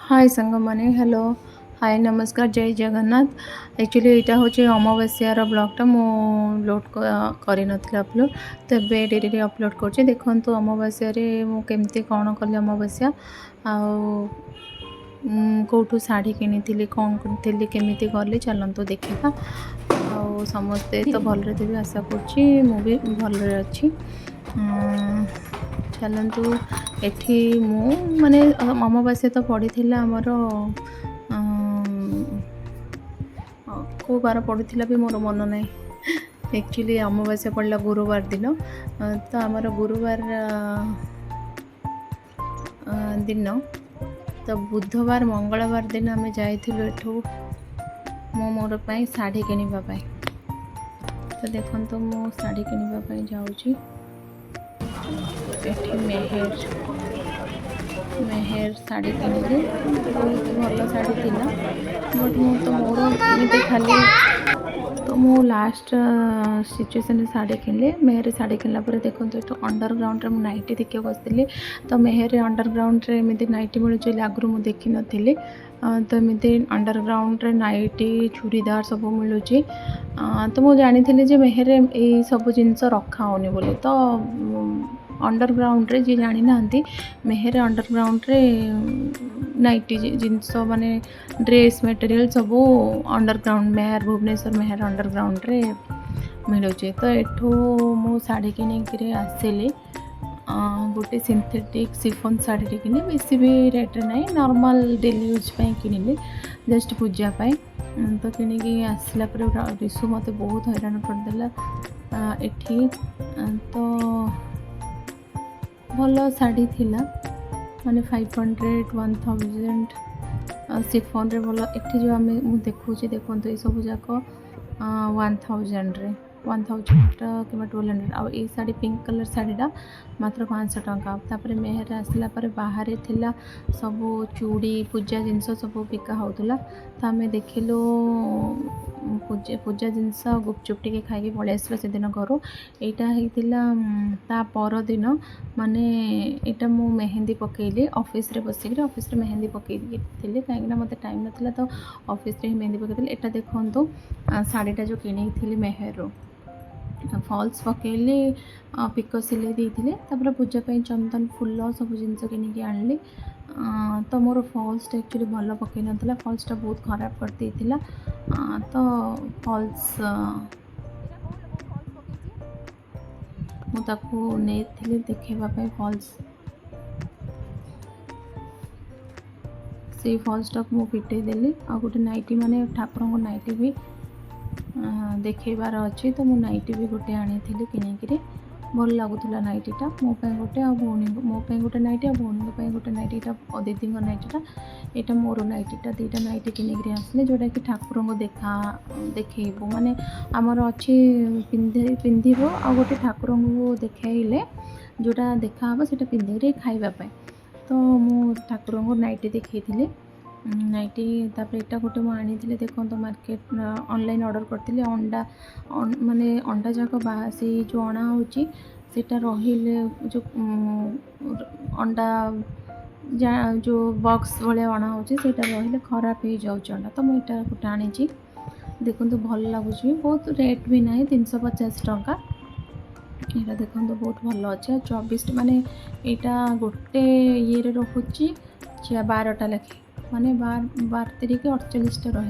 हाय सांगमाने hello hi नमस्कार जय Jagannath actually यहाँ हूँ अमावास्यार ब्लॉगटा मु लोड कर अपलोड तो ये डेरी अपलोड कर देखो अमावास्या मुझे कौन कली अमावास्या कौटू शाढ़ी किनी कौन किनी केमी गली चलतु देखा आ समस्ते तो भलरे थे आशा करी भल अच्छी चलतु एठी मु माने अमावास्या तो पड़ी आमर को बार पड़ी भी मोर मन ना एक्चुअली अमावास्या पड़ा गुरुवार दिन तो आमर गुरुवार दिन तो बुधवार मंगलवार दिन आम जाइलु मो मोर शाढ़ी किनापी तो देखो मो शाढ़ी किनापी जाऊँगी मेहर शाढ़ी किनिली बहुत भल शाढ़ी थी बट मु तो मोर एमती खाली तो मु लास्ट सिचुएशन शाढ़ी किनली मेहर शाढ़ी किनला देखो ये अंडरग्राउंड में नाइटी देखा बसती तो मेहर अंडरग्राउंड रे एमती नाइटी मिलूँ आगु मुझे देखी नी तो एमती अंडरग्राउंड रे नाइटी चूड़ीदार सब मिलूँ तो मुझे जानी मेहर ये सब जिनस रखा होनी बोली तो अंडरग्राउंड रे जी जानी ना मेहर अंडरग्राउंड रे नाइटी जिनस माने ड्रेस मटेरियल सब अंडरग्राउंड मेहर भुवनेश्वर मेहर अंडरग्राउंड रे मिलूँ तो एठू मु शाढ़ी किनिक आसिली गोटे सिंथेटिक सिफोन शाढ़ी किनी बेसी भी रेट ना नॉर्मल डेली यूज किनिली जस्ट पूजा पाई तो किनिकी आसला रिसु मत बहुत हैरान करदेला एठी तो भल शाढ़ी थिला माने 500 1000 सिफोन रे भल एठी जो आम देखुची देखो ये सब जाक 1000 रे 1000 कि 1200 आ ये शाढ़ी पिंक कलर शाढ़ीटा मात्र 500 टंका तापर मेहर आसला पर बाहर थिला सब चूड़ी पूजा जिनस सब बिका होता तो आम देखिलु पूजा जिनस गुपचुप टे खाई पलि आसला से दिन घर यहाँ पर दिन माने यहाँ मु मेहंदी पकेली ऑफिस रे बसिक ऑफिस रे मेहंदी पकई थी कहीं मत टाइम नाला तो ऑफिस रे मेहंदी पकई यहाँ देखो शाढ़ीटा जो किणी थी मेहर फॉल्स पकेली पिको सिले देते पूजापी चंदन फूल सब जिन किनिकी आनली तो मोर फॉल्सटा एक्चुअली भल पकई नाला फॉल्सटा बहुत खराब कर देता तो फॉल्स मुझे नहीं देखेवाई फॉल्स से फॉल्सटा को फिटे देली आ गोटे नाइटी माने ठाकुर को नाइटी भी देखेबार अच्छी तो मु नाइटी भी गोटे आनी किनिकी भल लगुला नाइटीटा मोपाई गोटे आ भौणी मोपाई गोटे नाइटी आ भौणी गोटे नाइटीटा दीदी नाइटीटा यहाँ मोर नाइटीटा दुईटा नाइटी किनिकी आसले जोटा कि ठाकुर को देखेब माने आमर अच्छी पिंधिब आ गोटे ठाकुर को देखले जोटा देखा से पिंधिक खावाई तो मु ठाकुर को नाइटी देखी नाइटी तापर यहाँ गोटे मुझे देखो तो मार्केट ऑनलाइन ऑर्डर करती अंडा माने अंडा जाक से जो अणा होटा रहिले जो अंडा जो बॉक्स भाया अणा होटा रहिले खराब हो जाऊँ अंडा तो मुझे गोटे आनी देखो भल लगुच बहुत रेट भी ना 350 टंका यहाँ देखो बहुत भल अच्छे 24 माने यहाँ गोटे ये रोचे 12टा लेखे माने 12 3 48टा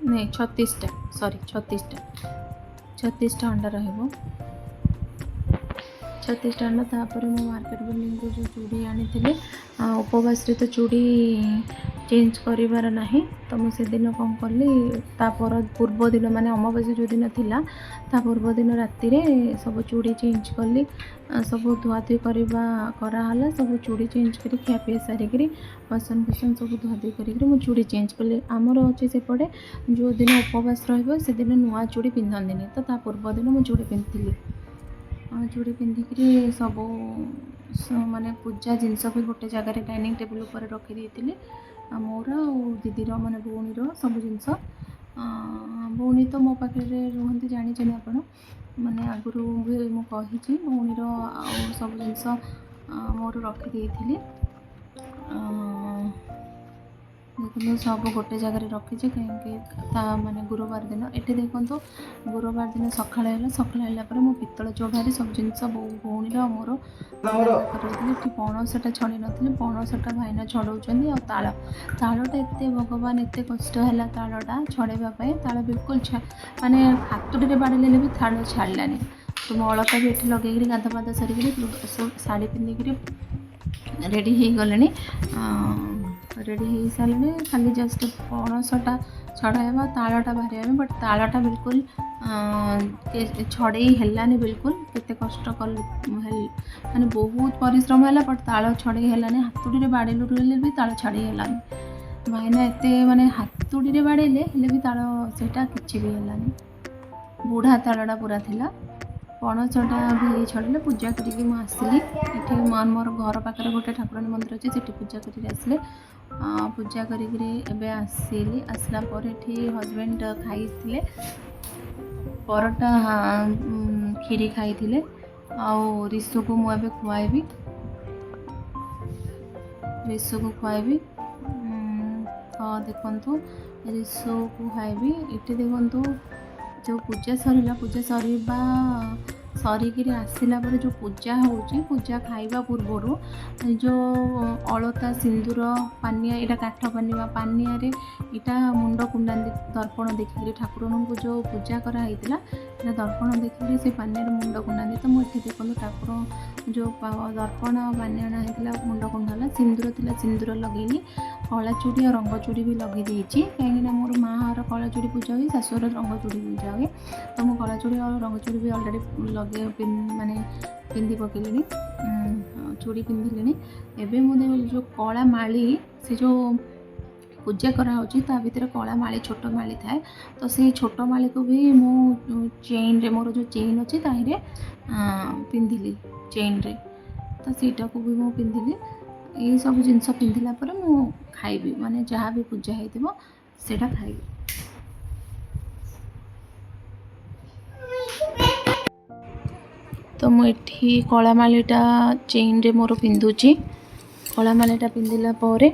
नहीं 36टा सॉरी 36टा अंडा रहिबो 36टा अंडा तापर मो मार्केट बिल्डिंग को जो चूड़ी आनी उपवास रे तो चूड़ी चेंज करिवार नाही तो मुझे दिन कौन कली तापर पूर्व दिन माने अमावास्या जो दिन थिला ता पूर्व दिन राति रे सब चूड़ी चेंज कली सब धुआधुई कराला सब चूड़ी चेंज करी खियापी सारिक बसन कुसन सब धुआधुई करी मु चूड़ी चेंज कली आमर अच्छे सेपटे जो दिन उपवास रही दिन नुआ चूड़ी पिंधंदिनी तो ता पूर्व दिन मुझे चूड़ी पिंधि चूड़ी पिंधिक सब माने पूजा जिनस भी गोटे जगार डाइनिंग टेबल उपर रखी मोर दीदीर माने भौणीर सब जिनस भौणी तो मो पाखे रुहति जानी आपण माने आगुरी भी मुझे भौणीर सब जिनस मोर रखी ମୁଁ ସବୁ ଗୋଟେ ଜାଗାରେ ରଖିଛି କାହିଁକି ତା ମାନେ ଗୁରୁବାର ଦିନ ଏଠି ଦେଖନ୍ତୁ ଗୁରୁବାର ଦିନ ସକାଳ ହେଲା ପରେ ମୁଁ ପିତ୍ତଳ ଚୌଢ଼ାରେ ସବୁ ଜିନିଷ ଭଉଣୀର ମୋର ଅଲଗା କରିଦେଇଥିଲି। ଏଠି ପଣସଟା ଛଡ଼େଇ ନଥିଲି, ପଣସଟା ଭାଇନା ଛଡ଼ଉଛନ୍ତି। ଆଉ ତାଳଟା ଏତେ ଭଗବାନ ଏତେ କଷ୍ଟ ହେଲା ତାଳଟା ଛଡ଼େଇବା ପାଇଁ। ତାଳ ବିଲକୁଲ ମାନେ ହାତୁଡ଼ିରେ ବାଡ଼େଇଲେ ବି ତାଳ ଛାଡ଼ିଲାନି। ତ ମୁଁ ଅଳତା ବି ଏଠି ଲଗେଇକିରି ଗାଧୁଆପାଧା ସାରିକିରି ଶାଢ଼ୀ ପିନ୍ଧିକିରି ରେଡ଼ି ହେଇଗଲେଣି। ରେଡ଼ି ହେଇସାରିଲେଣି, ଖାଲି ଜଷ୍ଟ ପଣସଟା ଛଡ଼ା ହେବ, ତାଳଟା ବାହାରିବା ପାଇଁ। ବଟ୍ ତାଳଟା ବିଲକୁଲ ଛଡ଼େଇ ହେଲାନି ବିଲକୁଲ। କେତେ କଷ୍ଟ କଲି ମାନେ ବହୁତ ପରିଶ୍ରମ ହେଲା, ବଟ୍ ତାଳ ଛଡ଼େଇ ହେଲାନି। ହାତୁଡ଼ିରେ ବାଡ଼େଇଲେ ବି ତାଳ ଛଡ଼େଇ ହେଲାନି। ଭାଇନା ଏତେ ମାନେ ହାତୁଡ଼ିରେ ବାଡ଼େଇଲେ ହେଲେ ବି ତାଳ ସେଇଟା କିଛି ବି ହେଲାନି। ବୁଢ଼ା ତାଳଟା ପୁରା ଥିଲା। ପଣସଟା ବି ଛଡ଼ିଲେ ପୂଜା କରିକି ମୁଁ ଆସିଲି। ଏଠି ମୋର ଘର ପାଖରେ ଗୋଟେ ଠାକୁରାଣୀ ମନ୍ଦିର ଅଛି, ସେଠି ପୂଜା କରିକି ଆସିଲେ। ପୂଜା କରିକିରି ଏବେ ଆସିଲି। ଆସିଲା ପରେ ଏଠି ହଜବେଣ୍ଡ ଖାଇଥିଲେ ପରଟା କ୍ଷୀରି ଖାଇଥିଲେ। ଆଉ ରିସୁକୁ ମୁଁ ଏବେ ଖୁଆଇବି। ତ ଦେଖନ୍ତୁ ରିସୁକୁ ଖାଇବି। ଏଠି ଦେଖନ୍ତୁ ଯେଉଁ ପୂଜା ସରିକିରି ଆସିଲା ପରେ ଯେଉଁ ପୂଜା ହେଉଛି, ପୂଜା ଖାଇବା ପୂର୍ବରୁ ଯେଉଁ ଅଳତା ସିନ୍ଦୁର ପାନିଆ, ଏଇଟା କାଠ ପାନିଆରେ ଏଇଟା ମୁଣ୍ଡ କୁଣ୍ଡାନ୍ତି ଦର୍ପଣ ଦେଖିକିରି। ଠାକୁରଙ୍କୁ ଯେଉଁ ପୂଜା କରାହେଇଥିଲା ସେଇଟା ଦର୍ପଣ ଦେଖିକିରି ସେ ପାନିଆରେ ମୁଣ୍ଡ କୁଣ୍ଡାନ୍ତି। ତ ମୁଁ ଏଠି ଦେଖନ୍ତୁ ଠାକୁର ଯେଉଁ ଦର୍ପଣ ପାନିଆ ଅଣା ହେଇଥିଲା ମୁଣ୍ଡ କୁଣ୍ଡା ହେଲା। ସିନ୍ଦୁର ଥିଲା, ସିନ୍ଦୁର ଲଗେଇଲି। କଳା ଚୁଡ଼ି ଆଉ ରଙ୍ଗ ଚୁଡ଼ି ବି ଲଗେଇ ଦେଇଛି, କାହିଁକିନା ମୋର ମାଆର କଳା ଚୁଡ଼ି ପୂଜା ହୁଏ, ଶାଶୁର ରଙ୍ଗ ଚୁଡ଼ି ପୂଜା ହୁଏ। ତ ମୁଁ କଳା ଚୁଡ଼ି ଆଉ ରଙ୍ଗ ଚୁଡ଼ି ବି ଅଲରେଡ଼ି ମାନେ ପିନ୍ଧି ପକେଇଲିଣି, ଚୁଡ଼ି ପିନ୍ଧିଲିଣି। ଏବେ ମୁଁ ଯେଉଁ କଳା ମାଳି, ସେ ଯେଉଁ ପୂଜା କରାହେଉଛି ତା ଭିତରେ କଳା ମାଳି, ଛୋଟ ମାଳି ଥାଏ। ତ ସେଇ ଛୋଟ ମାଳିକୁ ବି ମୁଁ ଚେନ୍ରେ, ମୋର ଯେଉଁ ଚେନ୍ ଅଛି ତାହିଁରେ ପିନ୍ଧିଲି ଚେନ୍ରେ। ତ ସେଇଟାକୁ ବି ମୁଁ ପିନ୍ଧିଲି। ଏଇସବୁ ଜିନିଷ ପିନ୍ଧିଲା ପରେ ମୁଁ ଖାଇବି, ମାନେ ଯାହା ବି ପୂଜା ହେଇଥିବ ସେଇଟା ଖାଇବି। ତ ମୁଁ ଏଠି କଳା ମାଳିଟା ଚେନ୍ରେ ମୋର ପିନ୍ଧୁଛି। କଳା ମାଳିଟା ପିନ୍ଧିଲା ପରେ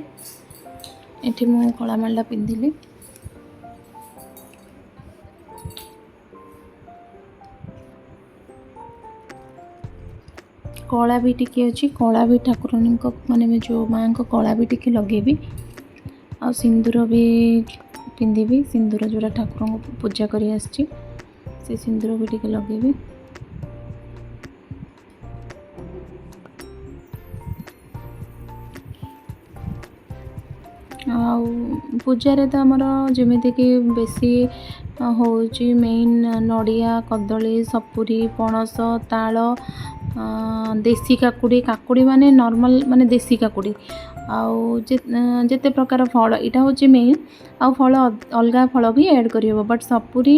ଏଠି ମୁଁ କଳା ମାଳିଟା ପିନ୍ଧିଲି। କଳା ବି ଟିକେ ଅଛି, କଳା ବି ଠାକୁରାଣୀଙ୍କ ମାନେ ଯେଉଁ ମାଆଙ୍କ କଳା ବି ଟିକେ ଲଗେଇବି। ଆଉ ସିନ୍ଦୁର ବି ପିନ୍ଧିବି, ସିନ୍ଦୁର ଯେଉଁଟା ଠାକୁରଙ୍କୁ ପୂଜା କରି ଆସିଛି ସେ ସିନ୍ଦୁର ବି ଟିକେ ଲଗେଇବି। ଆଉ ପୂଜାରେ ତ ଆମର ଯେମିତିକି ବେଶୀ ହେଉଛି ମେନ୍ ନଡ଼ିଆ, କଦଳୀ, ସପୁରୀ, ପଣସ, ତାଳ, ଦେଶୀ କାକୁଡ଼ି ମାନେ ନର୍ମାଲ୍ ମାନେ ଦେଶୀ କାକୁଡ଼ି, ଆଉ ଯେତେ ପ୍ରକାର ଫଳ, ଏଇଟା ହେଉଛି ମେନ୍। ଆଉ ଫଳ ଅଲଗା ଫଳ ବି ଆଡ଼୍ କରିହେବ, ବଟ୍ ସପୁରୀ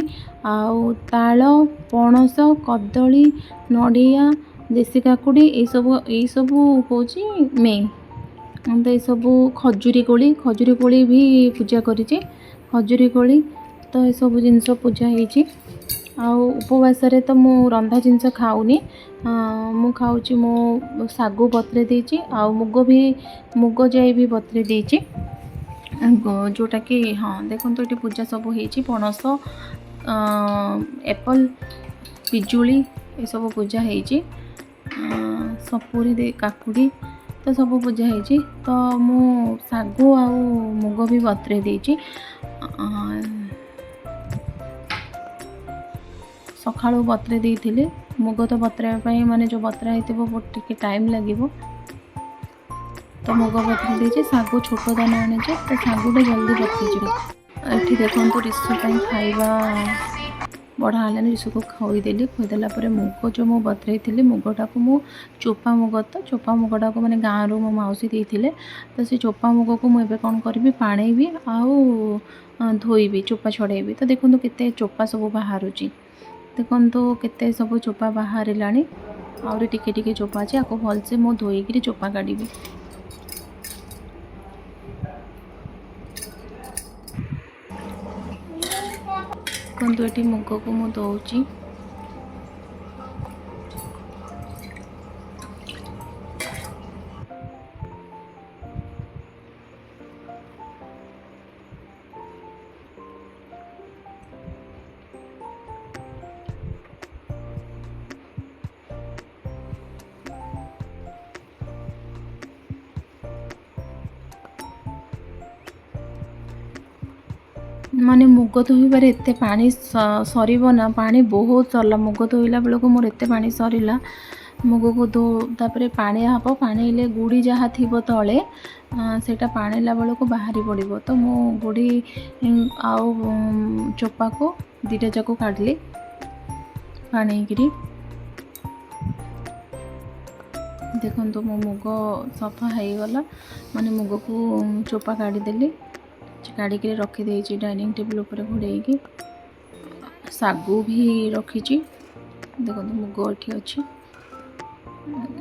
ଆଉ ତାଳ, ପଣସ, କଦଳୀ, ନଡ଼ିଆ, ଦେଶୀ କାକୁଡ଼ି ଏଇସବୁ ହେଉଛି ମେନ୍। ତ ଏସବୁ ଖଜୁରୀ କୋଳି ବି ପୂଜା କରିଛି, ଖଜୁରୀ କୋଳି। ତ ଏସବୁ ଜିନିଷ ପୂଜା ହେଇଛି। ଆଉ ଉପବାସରେ ତ ମୁଁ ରନ୍ଧା ଜିନିଷ ଖାଉନି। ମୁଁ ଖାଉଛି, ମୁଁ ଶାଗୁ ବତୁରେଇ ଦେଇଛି, ଆଉ ମୁଗ ଯାଇ ବି ବତୁରେଇ ଦେଇଛି, ଯେଉଁଟାକି ଦେଖନ୍ତୁ ଏଠି ପୂଜା ସବୁ ହେଇଛି। ପଣସ, ଏପଲ୍, ପିଜୁଳି ଏସବୁ ପୂଜା ହେଇଛି। ସପୁରୀ, କାକୁଡ଼ି ତ ସବୁ ପୂଜା ହେଇଛି। ତ ମୁଁ ଶାଗୁ ଆଉ ମୁଗ ବି ବତୁରେଇ ଦେଇଛି। ସକାଳୁ ବତୁରେଇ ଦେଇଥିଲି। ମୁଗ ତ ବତୁରେଇବା ପାଇଁ ମାନେ ଯେଉଁ ବତୁରା ହେଇଥିବ ଟିକେ ଟାଇମ୍ ଲାଗିବ, ତ ମୁଗ ବତୁରେଇ ଦେଇଛି। ଶାଗୁ ଛୋଟ ଦାନା ଆଣିଛି, ତ ଶାଗୁଟା ଜଲ୍ଦି ବତୁରିଯିବ। ଏଠି ଦେଖନ୍ତୁ ରିସୁ ପାଇଁ ଖାଇବା ବଢ଼ା ହେଲାନି। ରିସୁକୁ ଖୋଇଦେଲା ପରେ ମୁଗ ଯେଉଁ ମୁଁ ବତୁରେଇଥିଲି, ମୁଗଟାକୁ ମୁଁ ଚୋପା ମୁଗଟାକୁ ମାନେ ଗାଁରୁ ମୋ ମାଉସୀ ଦେଇଥିଲେ। ତ ସେ ଚୋପା ମୁଗକୁ ମୁଁ ଏବେ କ'ଣ କରିବି, ପାଣେଇବି ଆଉ ଧୋଇବି, ଚୋପା ଛଡ଼େଇବି। ତ ଦେଖନ୍ତୁ କେତେ ଚୋପା ସବୁ ବାହାରୁଛି, ଦେଖନ୍ତୁ କେତେ ସବୁ ଚୋପା ବାହାରିଲାଣି। ଆହୁରି ଟିକେ ଟିକେ ଚୋପା ଅଛି, ଆକୁ ଭଲସେ ମୁଁ ଧୋଇକିରି ଚୋପା କାଢ଼ିବି। ଦେଖନ୍ତୁ ଏଠି ମୁଗକୁ ମୁଁ ଦେଉଛି। ମାନେ ମୁଗ ଧୋଇବାରେ ଏତେ ପାଣି ସରିବ ନା, ପାଣି ବହୁତ ସରିଲା। ମୁଗ ଧୋଇଲା ବେଳକୁ ମୋର ଏତେ ପାଣି ସରିଲା। ମୁଗକୁ ତାପରେ ପାଣିଆ ହେବ, ପାଣିଲେ ଗୁଡ଼ି ଯାହା ଥିବ ତଳେ ସେଇଟା ପାଣିଲା ବେଳକୁ ବାହାରି ପଡ଼ିବ। ତ ମୁଁ ଗୁଡ଼ି ଆଉ ଚୋପାକୁ ଦୁଇଟା ଯାକ କାଢ଼ିଲି ପାଣିକିରି। ଦେଖନ୍ତୁ ମୋ ମୁଗ ସଫା ହେଇଗଲା, ମାନେ ମୁଗକୁ ଚୋପା କାଢ଼ିଦେଲି, କାଢ଼ିକିରି ରଖିଦେଇଛି ଡାଇନିଂ ଟେବୁଲ୍ ଉପରେ ଘୋଡ଼େଇକି। ଶାଗୁ ବି ରଖିଛି, ଦେଖନ୍ତୁ ମୁଗ ଏଠି ଅଛି।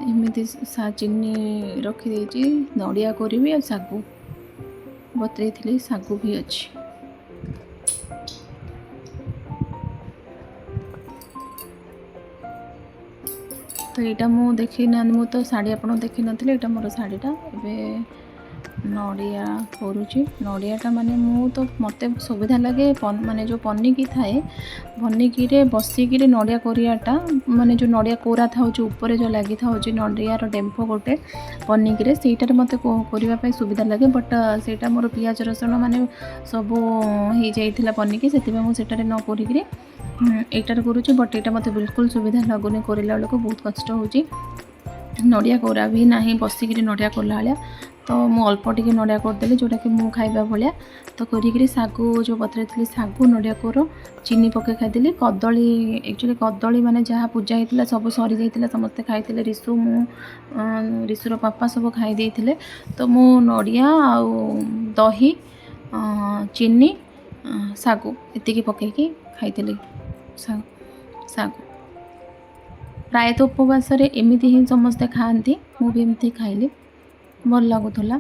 ଏମିତି ଚିନି ରଖିଦେଇଛି, ନଡ଼ିଆ କରିବି ଆଉ ଶାଗୁ ବତୁରେଇଥିଲି, ଶାଗୁ ବି ଅଛି। ତ ଏଇଟା ମୁଁ ମୁଁ ତ ଶାଢ଼ୀ ଆପଣଙ୍କୁ ଦେଖିନଥିଲି, ଏଇଟା ମୋର ଶାଢ଼ୀଟା। ଏବେ ନଡ଼ିଆ କରୁଛି। ନଡ଼ିଆଟା ମାନେ ମୋତେ ସୁବିଧା ଲାଗେ, ମାନେ ଯେଉଁ ପନିକି ଥାଏ, ପନିକିରେ ବସିକିରି ନଡ଼ିଆ କୋରିଆଟା, ମାନେ ଯେଉଁ ନଡ଼ିଆ କୋରା ଥାଉଛି ଉପରେ ଯେଉଁ ଲାଗିଥାଉଛି ନଡ଼ିଆର ଡେମ୍ଫ ଗୋଟେ ପନିକିରେ, ସେଇଟାରେ ମୋତେ କରିବା ପାଇଁ ସୁବିଧା ଲାଗେ। ବଟ୍ ସେଇଟା ମୋର ପିଆଜ ରସୁଣ ମାନେ ସବୁ ହେଇଯାଇଥିଲା ପନିକି, ସେଥିପାଇଁ ମୁଁ ସେଇଟାରେ ନ କରିକିରି ଏଇଟାରେ କରୁଛି। ବଟ୍ ଏଇଟା ମୋତେ ବିଲକୁଲ ସୁବିଧା ଲାଗୁନି, କରିଲା ବେଳକୁ ବହୁତ କଷ୍ଟ ହେଉଛି। ନଡ଼ିଆ କୋରା ବି ନାହିଁ ବସିକିରି ନଡ଼ିଆ କୋଲା ଭଳିଆ। ତ ମୁଁ ଅଳ୍ପ ଟିକେ ନଡ଼ିଆ କରିଦେଲି, ଯେଉଁଟାକି ମୁଁ ଖାଇବା ଭଳିଆ। ତ କରିକିରି ଶାଗୁ ଯେଉଁ ବତୁରେଇଥିଲି, ଶାଗୁ ନଡ଼ିଆ କୋର ଚିନି ପକାଇ ଖାଇଦେଲି। କଦଳୀ, ଆକ୍ଚୁଆଲି କଦଳୀ ମାନେ ଯାହା ପୂଜା ହେଇଥିଲା ସବୁ ସରିଯାଇଥିଲା, ସମସ୍ତେ ଖାଇଥିଲେ। ରିସୁର ବାପା ସବୁ ଖାଇ ଦେଇଥିଲେ। ତ ମୁଁ ନଡ଼ିଆ ଆଉ ଦହି, ଚିନି, ଶାଗୁ ଏତିକି ପକାଇକି ଖାଇଥିଲି। ଶାଗୁ ପ୍ରାୟତଃ ଉପବାସରେ ଏମିତି ହିଁ ସମସ୍ତେ ଖାଆନ୍ତି, ମୁଁ ବି ଏମିତି ଖାଇଲି, ଭଲ ଲାଗୁଥିଲା।